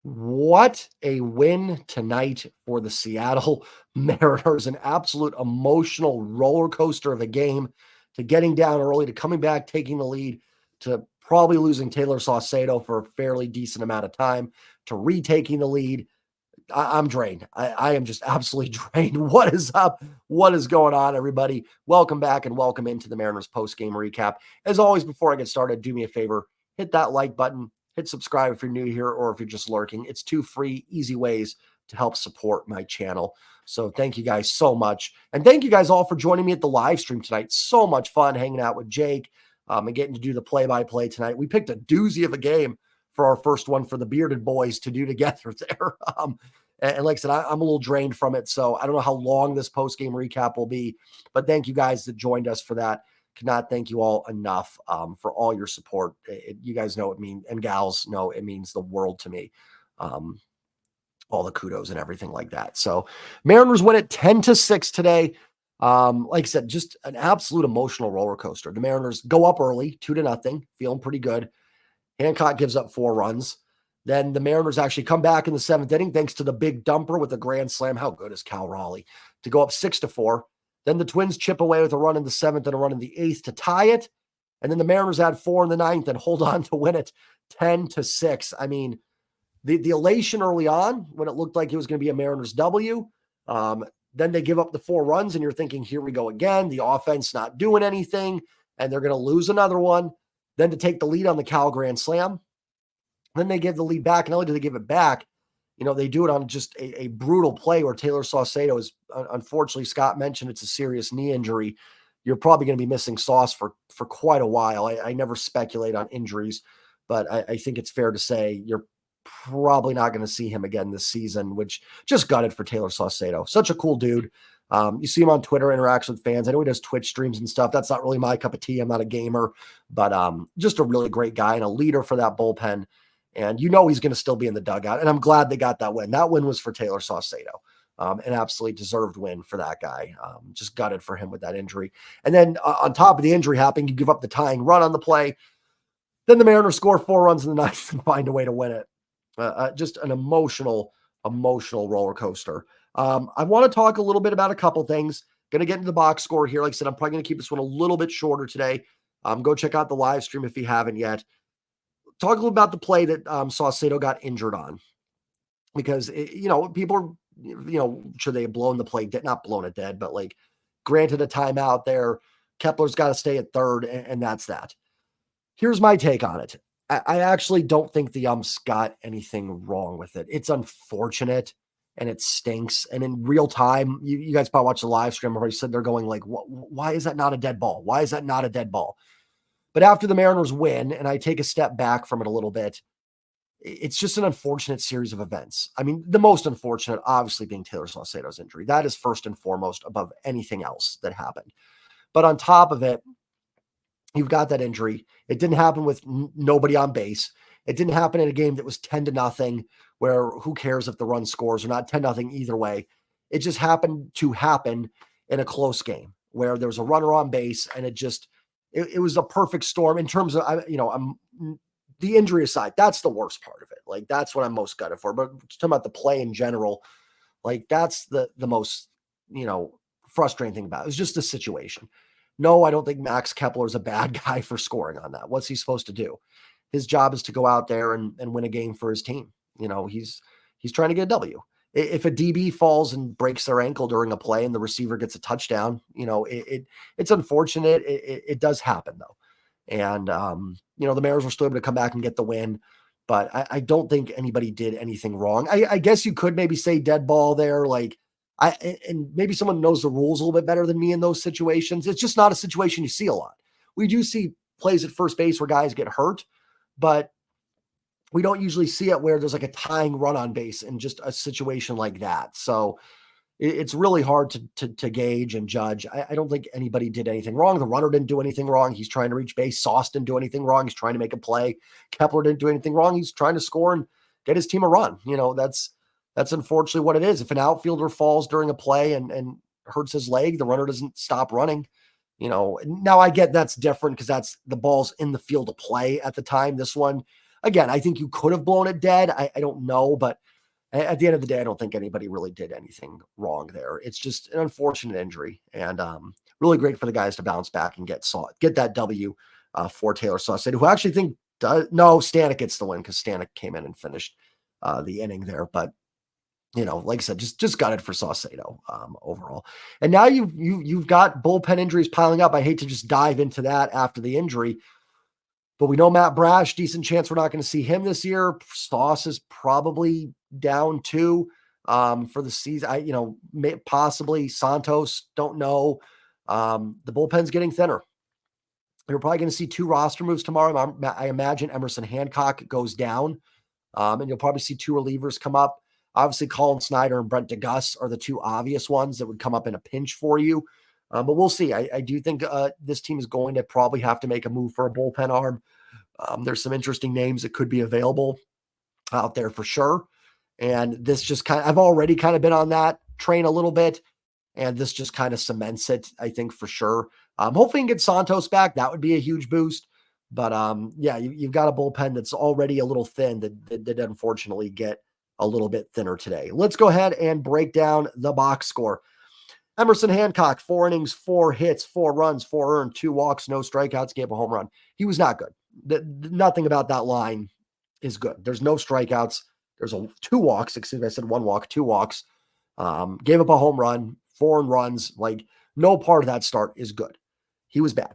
What a win tonight for the Seattle Mariners. An absolute emotional roller coaster of a game, to getting down early, to coming back, taking the lead, to probably losing Taylor Saucedo for a fairly decent amount of time, to retaking the lead. I'm drained. I am just absolutely drained. What is up? What is going on, everybody? Welcome back and welcome into the Mariners post-game recap. As always, before I get started, do me a favor, hit that like button, hit subscribe if you're new here or if you're just lurking. It's two free, easy ways to help support my channel. So thank you guys so much. And thank you guys all for joining me at the live stream tonight. So much fun hanging out with Jake and getting to do the play-by-play tonight. We picked a doozy of a game for our first one for the Bearded Boys to do together there. And like I said, I'm a little drained from it, so I don't know how long this post-game recap will be, but thank you guys that joined us for that. Cannot thank you all enough for all your support. You guys know it means, and gals know it means the world to me. All the kudos and everything like that. So Mariners win it 10-6 today. Like I said, just an absolute emotional roller coaster. The Mariners go up early, 2-0, feeling pretty good. Hancock gives up 4 runs. Then the Mariners actually come back in the 7th inning thanks to the big dumper with a grand slam. How good is Cal Raleigh to go up 6-4? Then the Twins chip away with a run in the 7th and a run in the 8th to tie it. And then the Mariners add 4 in the 9th and hold on to win it 10-6. I mean, the elation early on when it looked like it was going to be a Mariners W. Then they give up the 4 runs and you're thinking, here we go again. The offense not doing anything and they're going to lose another one. Then to take the lead on the Cal grand slam. Then they give the lead back. Not only do they give it back, they do it on just a brutal play where Taylor Saucedo is, unfortunately, Scott mentioned it's a serious knee injury. You're probably going to be missing Sauce for quite a while. I never speculate on injuries, but I think it's fair to say you're probably not going to see him again this season, which just gutted for Taylor Saucedo. Such a cool dude. You see him on Twitter, interacts with fans. I know he does Twitch streams and stuff. That's not really my cup of tea. I'm not a gamer, but just a really great guy and a leader for that bullpen. And he's going to still be in the dugout. And I'm glad they got that win. That win was for Taylor Saucedo. An absolutely deserved win for that guy. Just gutted for him with that injury. And then on top of the injury happening, you give up the tying run on the play. Then the Mariners score 4 runs in the 9th and find a way to win it. Just an emotional roller coaster. I want to talk a little bit about a couple things. Going to get into the box score here. Like I said, I'm probably going to keep this one a little bit shorter today. Go check out the live stream if you haven't yet. Talk a little about the play that Saucedo got injured on, because people are, should they have blown the play? Not blown it dead, but like granted a timeout there. Kepler's got to stay at third, and that's that. Here's my take on it. I actually don't think the umps got anything wrong with it. It's unfortunate and it stinks. And in real time, you guys probably watched the live stream. Everybody said they're going like, why is that not a dead ball? Why is that not a dead ball? But after the Mariners win, and I take a step back from it a little bit, it's just an unfortunate series of events. I mean, the most unfortunate, obviously, being Taylor Saucedo's injury. That is first and foremost above anything else that happened. But on top of it, you've got that injury. It didn't happen with nobody on base. It didn't happen in a game that was 10-0, where who cares if the run scores or not, 10-0 either way. It just happened to happen in a close game where there was a runner on base, and it was a perfect storm in terms of, the injury aside. That's the worst part of it. Like, that's what I'm most gutted for. But talking about the play in general, like, that's the most, frustrating thing about it. It was just the situation. No, I don't think Max Kepler is a bad guy for scoring on that. What's he supposed to do? His job is to go out there and win a game for his team. He's trying to get a W. If a DB falls and breaks their ankle during a play and the receiver gets a touchdown, it's unfortunate. It does happen though. And, the Mariners were still able to come back and get the win, but I don't think anybody did anything wrong. I guess you could maybe say dead ball there. And maybe someone knows the rules a little bit better than me in those situations. It's just not a situation you see a lot. We do see plays at first base where guys get hurt, but we don't usually see it where there's like a tying run on base in just a situation like that. So it's really hard to gauge and judge. I don't think anybody did anything wrong. The runner didn't do anything wrong. He's trying to reach base. Sauce didn't do anything wrong. He's trying to make a play. Kepler didn't do anything wrong. He's trying to score and get his team a run. That's unfortunately what it is. If an outfielder falls during a play and hurts his leg, the runner doesn't stop running. Now I get that's different because that's the ball's in the field of play at the time. This one, Again, I think you could have blown it dead. I don't know, but at the end of the day, I don't think anybody really did anything wrong there. It's just an unfortunate injury, and really great for the guys to bounce back and get that W for Taylor Saucedo, who I actually think no, Stanek gets the win because Stanek came in and finished the inning there. But like I said, just got it for Saucedo overall. And now you've got bullpen injuries piling up. I hate to just dive into that after the injury, but we know Matt Brash, decent chance we're not going to see him this year. Sauce is probably down too for the season. Possibly Santos, don't know. The bullpen's getting thinner. You're probably going to see 2 roster moves tomorrow. I imagine Emerson Hancock goes down, and you'll probably see 2 relievers come up. Obviously, Colin Snyder and Brent DeGus are the 2 obvious ones that would come up in a pinch for you. But we'll see. I do think this team is going to probably have to make a move for a bullpen arm. There's some interesting names that could be available out there for sure. And this just I've already kind of been on that train a little bit. And this just kind of cements it, I think, for sure. Hopefully you can get Santos back. That would be a huge boost. But yeah, you've got a bullpen that's already a little thin that did unfortunately get a little bit thinner today. Let's go ahead and break down the box score. Emerson Hancock, 4 innings, 4 hits, 4 runs, 4 earned, 2 walks, no strikeouts, gave a home run. He was not good. Nothing about that line is good. There's no strikeouts. There's 2 walks. Excuse me, I said 1 walk, 2 walks. Gave up a home run, 4 runs. Like, no part of that start is good. He was bad.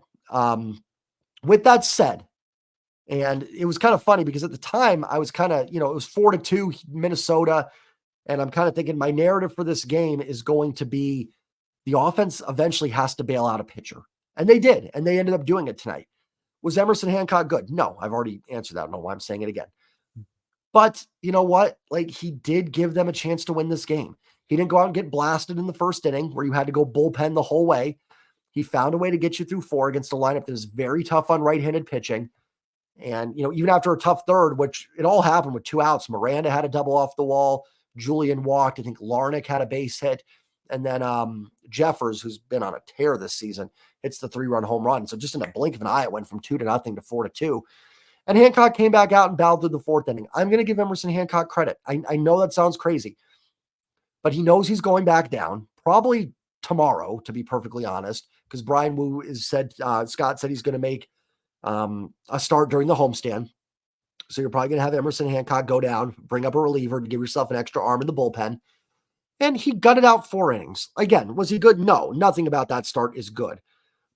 With that said, and it was kind of funny because at the time I was kind of, it was 4-2 Minnesota. And I'm kind of thinking my narrative for this game is going to be the offense eventually has to bail out a pitcher. And they did. And they ended up doing it tonight. Was Emerson Hancock good? No, I've already answered that. I don't know why I'm saying it again. But you know what? Like, he did give them a chance to win this game. He didn't go out and get blasted in the first inning where you had to go bullpen the whole way. He found a way to get you through 4 against a lineup that is very tough on right-handed pitching. And, even after a tough third, which it all happened with 2 outs, Miranda had a double off the wall. Julian walked. I think Larnick had a base hit. And then Jeffers, who's been on a tear this season, hits the 3-run home run. So just in a blink of an eye, it went from 2-0 to 4-2. And Hancock came back out and battled through the 4th inning. I'm going to give Emerson Hancock credit. I know that sounds crazy, but he knows he's going back down probably tomorrow, to be perfectly honest, because Brian Wu Scott said he's going to make a start during the homestand. So you're probably going to have Emerson Hancock go down, bring up a reliever to give yourself an extra arm in the bullpen. And he gutted out 4 innings. Again, was he good? No, nothing about that start is good.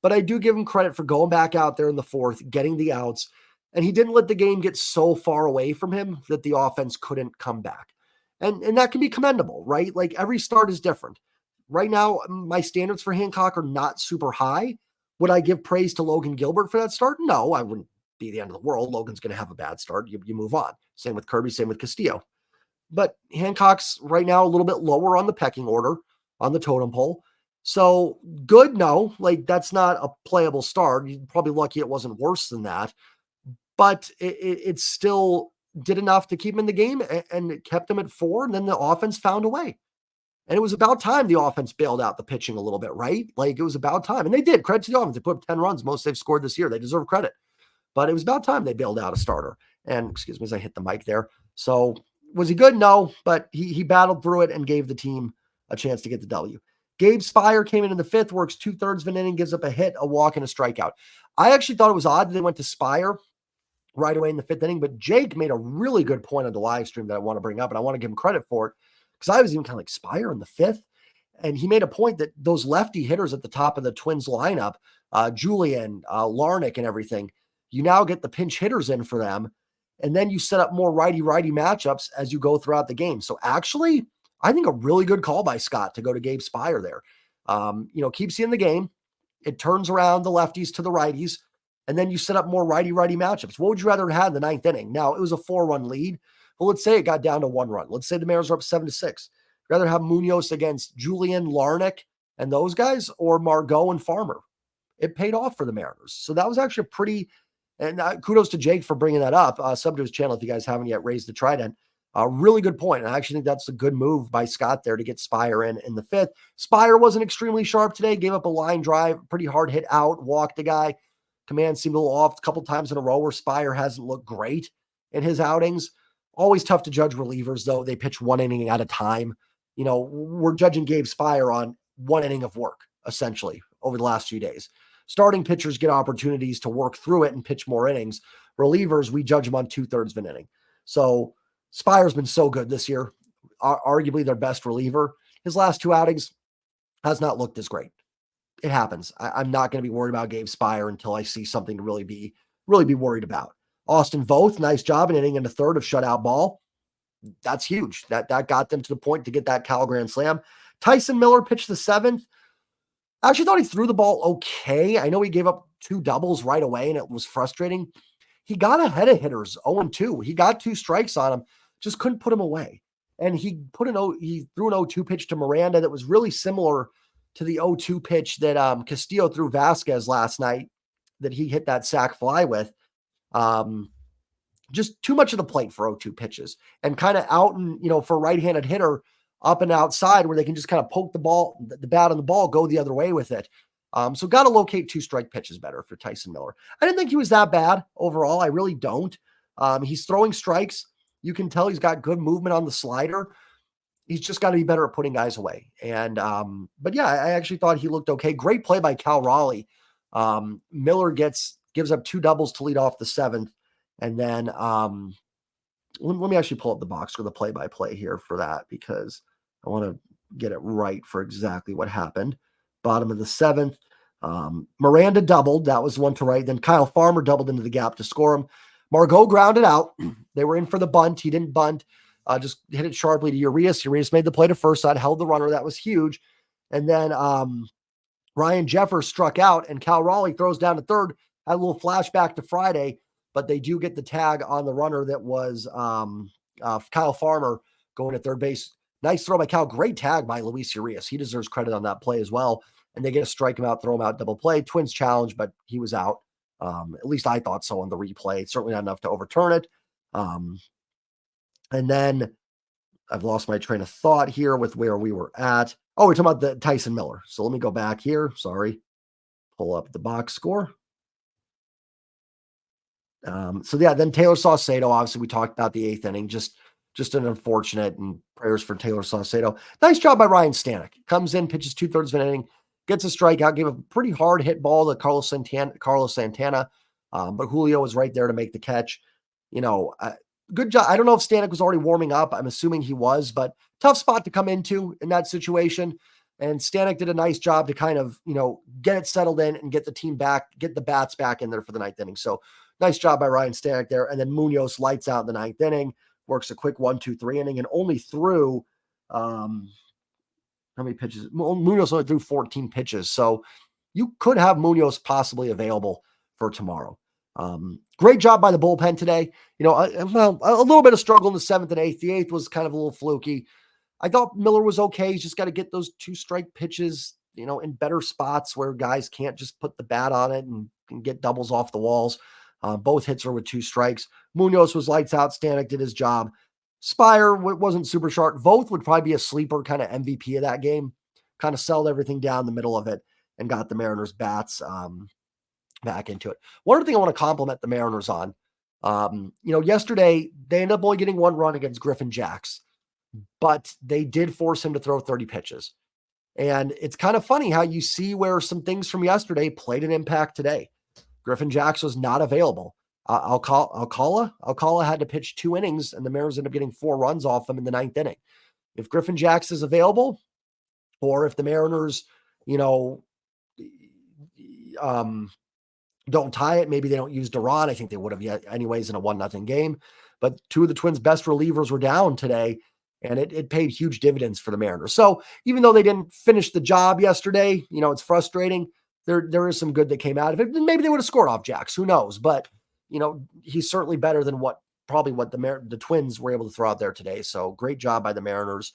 But I do give him credit for going back out there in the 4th, getting the outs. And he didn't let the game get so far away from him that the offense couldn't come back. And that can be commendable, right? Like, every start is different. Right now, my standards for Hancock are not super high. Would I give praise to Logan Gilbert for that start? No, I wouldn't be the end of the world. Logan's going to have a bad start. You move on. Same with Kirby, same with Castillo. But Hancock's right now a little bit lower on the pecking order, on the totem pole. So good, no. Like, that's not a playable start. You're probably lucky it wasn't worse than that. But it still did enough to keep him in the game and it kept him at 4. And then the offense found a way. And it was about time the offense bailed out the pitching a little bit, right? Like, it was about time. And they did. Credit to the offense. They put up 10 runs, most they've scored this year. They deserve credit. But it was about time they bailed out a starter. And excuse me as I hit the mic there. So was he good? No. But he battled through it and gave the team a chance to get the W. Gabe Spire came in the 5th, works 2/3 of an inning, gives up a hit, a walk, and a strikeout. I actually thought it was odd that they went to Spire right away in the 5th inning, but Jake made a really good point on the live stream that I want to bring up, and I want to give him credit for it, because I was even kind of like, Spire in the 5th? And he made a point that those lefty hitters at the top of the Twins lineup, Julian, Larnick, and everything, you now get the pinch hitters in for them, and then you set up more righty-righty matchups as you go throughout the game. So actually, I think a really good call by Scott to go to Gabe Spire there. Keeps you in the game. It turns around the lefties to the righties, and then you set up more righty-righty matchups. What would you rather have in the 9th inning? Now, it was a 4-run lead. Well, let's say it got down to 1 run. Let's say the Mariners are up 7-6. Rather have Munoz against Julian, Larnick, and those guys, or Margot and Farmer. It paid off for the Mariners. So that was actually pretty, and kudos to Jake for bringing that up. Sub to his channel if you guys haven't yet raised the trident. Really good point. And I actually think that's a good move by Scott there to get Spire in the 5th. Spire wasn't extremely sharp today. Gave up a line drive, pretty hard hit out, walked a guy. Command seemed a little off a couple times in a row where Spire hasn't looked great. in his outings. Always tough to judge relievers, though. They pitch one inning at a time. We're judging Gabe Spire on one inning of work, essentially, over the last few days. Starting pitchers get opportunities to work through it and pitch more innings. Relievers, we judge them on 2/3 of an inning. So Spire's been so good this year, arguably their best reliever. His last two outings has not looked as great. It happens. I'm not going to be worried about Gabe Spire until I see something to really be worried about. Austin Voth, nice job, an inning and a third of shutout ball. That's huge. That got them to the point to get that Cal Grand Slam. Tyson Miller pitched the seventh. I actually thought he threw the ball okay. I know he gave up 2 doubles right away, and it was frustrating. He got ahead of hitters 0-2. He got 2 strikes on him, just couldn't put him away. And he threw an 0-2 pitch to Miranda that was really similar to the 0-2 pitch that Castillo threw Vasquez last night that he hit that sac fly with. Just too much of the plate for 0-2 pitches, and kind of out and, for a right-handed hitter, up and outside where they can just kind of poke the bat on the ball, go the other way with it. So got to locate 2 strike pitches better for Tyson Miller. I didn't think he was that bad overall. I really don't. He's throwing strikes. You can tell he's got good movement on the slider. He's just got to be better at putting guys away. And, but yeah, I actually thought he looked okay. Great play by Cal Raleigh. Miller gives up 2 doubles to lead off the 7th. And then let me actually pull up the box for the play-by-play here for that, because I want to get it right for exactly what happened. Bottom of the 7th, Miranda doubled. That was one to right. Then Kyle Farmer doubled into the gap to score him. Margot grounded out. They were in for the bunt. He didn't bunt. Just hit it sharply to Urias. Urias made the play to first side, held the runner. That was huge. And then Ryan Jeffers struck out, and Cal Raleigh throws down to third. Had a little flashback to Friday, but they do get the tag on the runner that was Kyle Farmer going to third base. Nice throw by Cal. Great tag by Luis Urias. He deserves credit on that play as well. And they get to strike him out, throw him out, double play. Twins challenge, but he was out. At least I thought so on the replay. Certainly not enough to overturn it. And then I've lost my train of thought here with where we were at. Oh, we're talking about the Tyson Miller. So let me go back here. Sorry. Pull up the box score. So yeah, then Taylor Saucedo, obviously we talked about the 8th inning, just an unfortunate, and prayers for Taylor Saucedo. Nice job by Ryan Stanek. Comes in, pitches 2/3 of an inning, gets a strikeout, gave a pretty hard hit ball to Carlos Santana. But Julio was right there to make the catch. Good job. I don't know if Stanek was already warming up. I'm assuming he was, but tough spot to come into in that situation. And Stanek did a nice job to kind of, get it settled in and get the team back, get the bats back in there for the 9th inning. So nice job by Ryan Stanek there. And then Munoz lights out in the 9th inning, works a quick 1-2-3 inning, and only threw, how many pitches? Munoz only threw 14 pitches. So you could have Munoz possibly available for tomorrow. Great job by the bullpen today. A little bit of struggle in the 7th and 8th. The 8th was kind of a little fluky. I thought Miller was okay. He's just got to get those 2 strike pitches, in better spots where guys can't just put the bat on it and get doubles off the walls. Both hits were with 2 strikes. Munoz was lights out. Stanek did his job. Spire wasn't super sharp. Voth would probably be a sleeper kind of MVP of that game. Kind of settled everything down the middle of it and got the Mariners bats back into it. One other thing I want to compliment the Mariners on, yesterday they ended up only getting 1 run against Griffin Jax, but they did force him to throw 30 pitches. And it's kind of funny how you see where some things from yesterday played an impact today. Griffin Jax was not available. Alcala had to pitch 2 innings, and the Mariners ended up getting 4 runs off him in the 9th inning. If Griffin Jax is available, or if the Mariners, don't tie it, maybe they don't use Duran. I think they would have yet anyways in a 1-0 game. But 2 of the Twins' best relievers were down today, and it paid huge dividends for the Mariners. So even though they didn't finish the job yesterday, it's frustrating. There is some good that came out of it. Maybe they would have scored off Jax. Who knows? But, he's certainly better than what the Twins were able to throw out there today. So great job by the Mariners.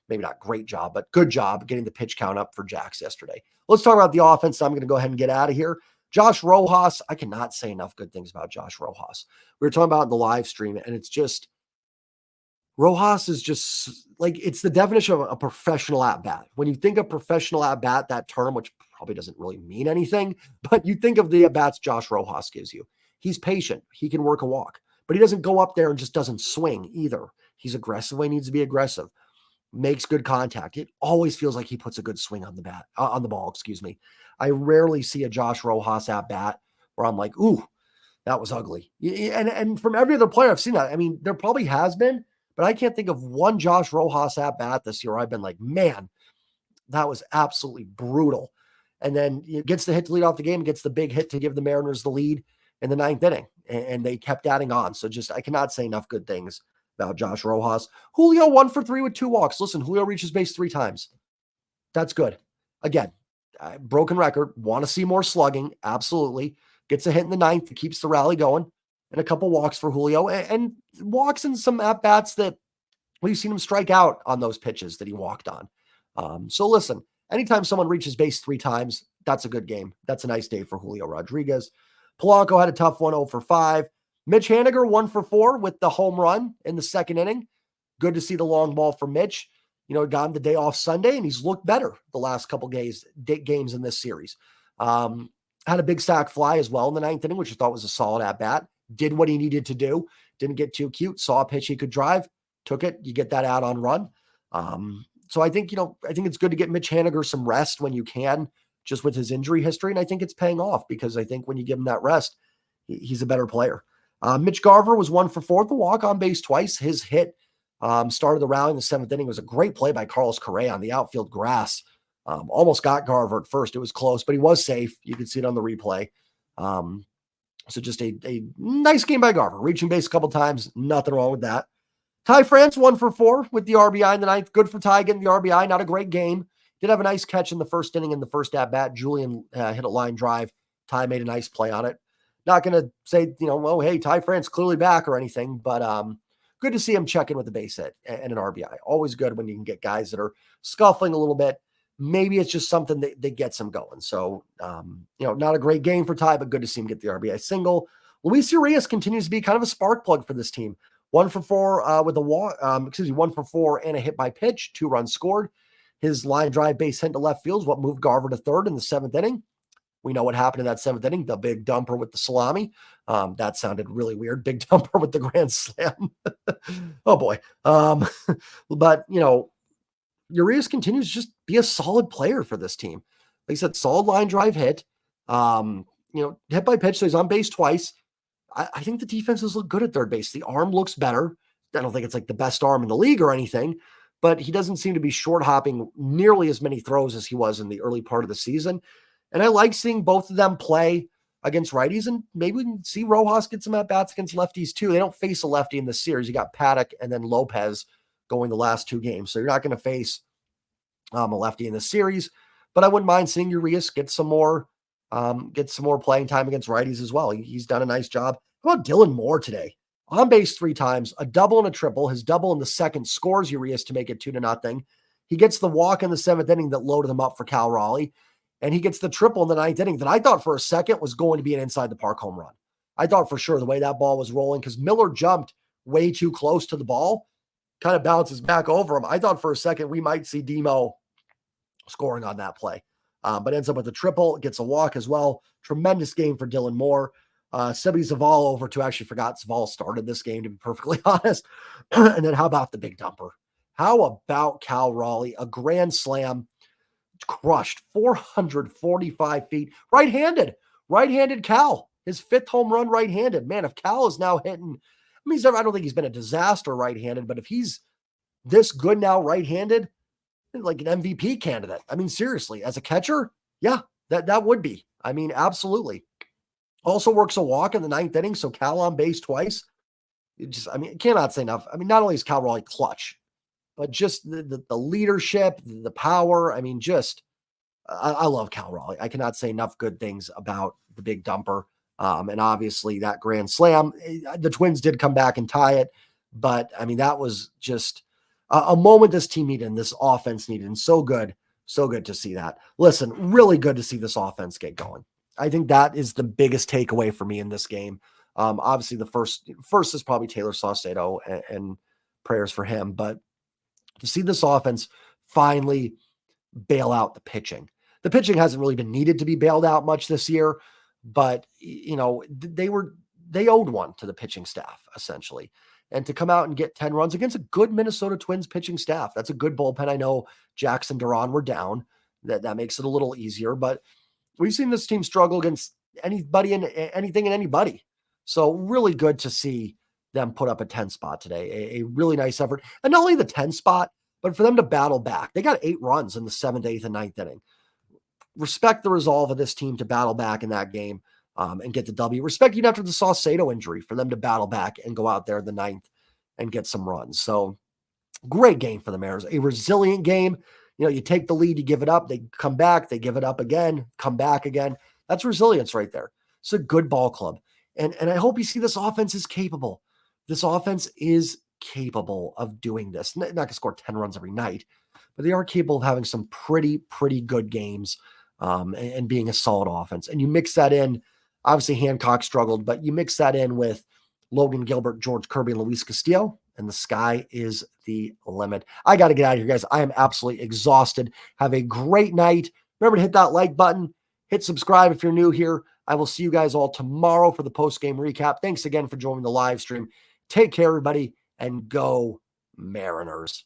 Maybe not great job, but good job getting the pitch count up for Jax yesterday. Let's talk about the offense. I'm going to go ahead and get out of here. Josh Rojas, I cannot say enough good things about Josh Rojas. We were talking about in the live stream, and it's just, Rojas is just like, it's the definition of a professional at-bat. When you think of professional at-bat, that term, which probably doesn't really mean anything, but you think of the at-bats Josh Rojas gives you. He's patient. He can work a walk. but he doesn't go up there and just doesn't swing either. He's aggressive when he needs to be aggressive, makes good contact. It always feels like he puts a good swing on the ball, excuse me. I rarely see a Josh Rojas at bat where I'm like, ooh, that was ugly. And from every other player I've seen that. I mean, there probably has been, but I can't think of one Josh Rojas at bat this year where I've been like, man, that was absolutely brutal. And then he gets the hit to lead off the game, gets the big hit to give the Mariners the lead in the ninth inning, and they kept adding on. So just, I cannot say enough good things about Josh Rojas. Julio 1 for 3 with 2 walks. Listen, Julio reaches base 3 times. That's good. Again, broken record. Want to see more slugging. Absolutely. Gets a hit in the ninth. Keeps the rally going. And a couple walks for Julio. And walks in some at-bats that we've seen him strike out on those pitches that he walked on. So listen, anytime someone reaches base 3 times, that's a good game. That's a nice day for Julio Rodriguez. Polanco had a tough one, 0 for 5. Mitch Haniger, 1 for 4 with the home run in the second inning. Good to see the long ball for Mitch. You know, got him the day off Sunday, and he's looked better the last couple games in this series. Had a big sack fly as well in the ninth inning, which I thought was a solid at-bat. Did what he needed to do. Didn't get too cute. Saw a pitch he could drive. Took it. You get that out-on run. So I think it's good to get Mitch Haniger some rest when you can, just with his injury history. And I think it's paying off because I think when you give him that rest, he's a better player. Mitch Garver was 1 for 4 with the walk on base twice. His hit started the rally in the 7th inning. It was a great play by Carlos Correa on the outfield grass. Almost got Garver at first. It was close, but he was safe. You could see it on the replay. So just a nice game by Garver. Reaching base a couple times. Nothing wrong with that. Ty France 1 for 4 with the RBI in the ninth. Good for Ty getting the RBI. Not a great game. Did have a nice catch in the first inning in the first at-bat. Julian hit a line drive. Ty made a nice play on it. Not going to say, oh, hey, Ty France clearly back or anything, but good to see him check in with a base hit and an RBI. Always good when you can get guys that are scuffling a little bit. Maybe it's just something that gets him going. So, not a great game for Ty, but good to see him get the RBI single. Luis Urias continues to be kind of a spark plug for this team. 1 for 4 with a walk, 1 for 4 and a hit by pitch, 2 runs scored. His line drive base hit to left field is what moved Garver to third in the 7th inning. We know what happened in that 7th inning, the big dumper with the salami. That sounded really weird. Big dumper with the grand slam. Oh boy. But Urias continues to just be a solid player for this team. Like I said, solid line drive hit. Hit by pitch, so he's on base twice. I think the defenses look good at third base. The arm looks better. I don't think it's like the best arm in the league or anything, but he doesn't seem to be short hopping nearly as many throws as he was in the early part of the season. And I like seeing both of them play against righties, and maybe we can see Rojas get some at-bats against lefties too. They don't face a lefty in this series. You got Paddock and then Lopez going the last 2 games. So you're not going to face a lefty in this series, but I wouldn't mind seeing Urias get some more playing time against righties as well. He's done a nice job. How about Dylan Moore today? On base 3 times, a double and a triple. His double in the second scores Urias to make it 2-0. He gets the walk in the 7th inning that loaded him up for Cal Raleigh. And he gets the triple in the 9th inning that I thought for a second was going to be an inside the park home run. I thought for sure the way that ball was rolling, because Miller jumped way too close to the ball, kind of bounces back over him. I thought for a second we might see Demo scoring on that play. But ends up with a triple, gets a walk as well. Tremendous game for Dylan Moore. Sebi Zaval over to, actually forgot Zaval started this game, to be perfectly honest. And then how about the big dumper? How about Cal Raleigh? A grand slam, crushed 445 feet. Right-handed Cal. His 5th home run right-handed. Man, if Cal is now hitting, I don't think he's been a disaster right-handed, but if he's this good now right-handed, like an MVP candidate. Seriously, as a catcher, yeah, that would be. Absolutely. Also works a walk in the 9th inning, so Cal on base twice. Cannot say enough. Not only is Cal Raleigh clutch, but just the leadership, the power. I love Cal Raleigh. I cannot say enough good things about the big dumper. And obviously that grand slam, the Twins did come back and tie it, but that was just a moment this team needed and this offense needed. And so good to see that. Listen, really good to see this offense get going. I think that is the biggest takeaway for me in this game. Obviously the first is probably Taylor Saucedo and prayers for him, but to see this offense finally bail out the pitching. The pitching hasn't really been needed to be bailed out much this year, but they were they owed one to the pitching staff, essentially. And to come out and get 10 runs against a good Minnesota Twins pitching staff, that's a good bullpen. I know Jackson, Duran were down. That makes it a little easier, but we've seen this team struggle against anybody and anything and anybody. So really good to see them put up a 10 spot today. A really nice effort. And not only the 10 spot, but for them to battle back. They got 8 runs in the 7th, 8th, and 9th inning. Respect the resolve of this team to battle back in that game and get the W. Respect even after the Saucedo injury for them to battle back and go out there in the 9th and get some runs. So great game for the Mariners. A resilient game. You know, you take the lead, you give it up, they come back, they give it up again, come back again. That's resilience right there. It's a good ball club. And I hope you see this offense is capable. This offense is capable of doing this. Not going to score 10 runs every night, but they are capable of having some pretty good games and being a solid offense. And you mix that in, obviously Hancock struggled, but you mix that in with Logan Gilbert, George Kirby, and Luis Castillo, and the sky is the limit. I got to get out of here, guys. I am absolutely exhausted. Have a great night. Remember to hit that like button. Hit subscribe if you're new here. I will see you guys all tomorrow for the post-game recap. Thanks again for joining the live stream. Take care, everybody, and go Mariners.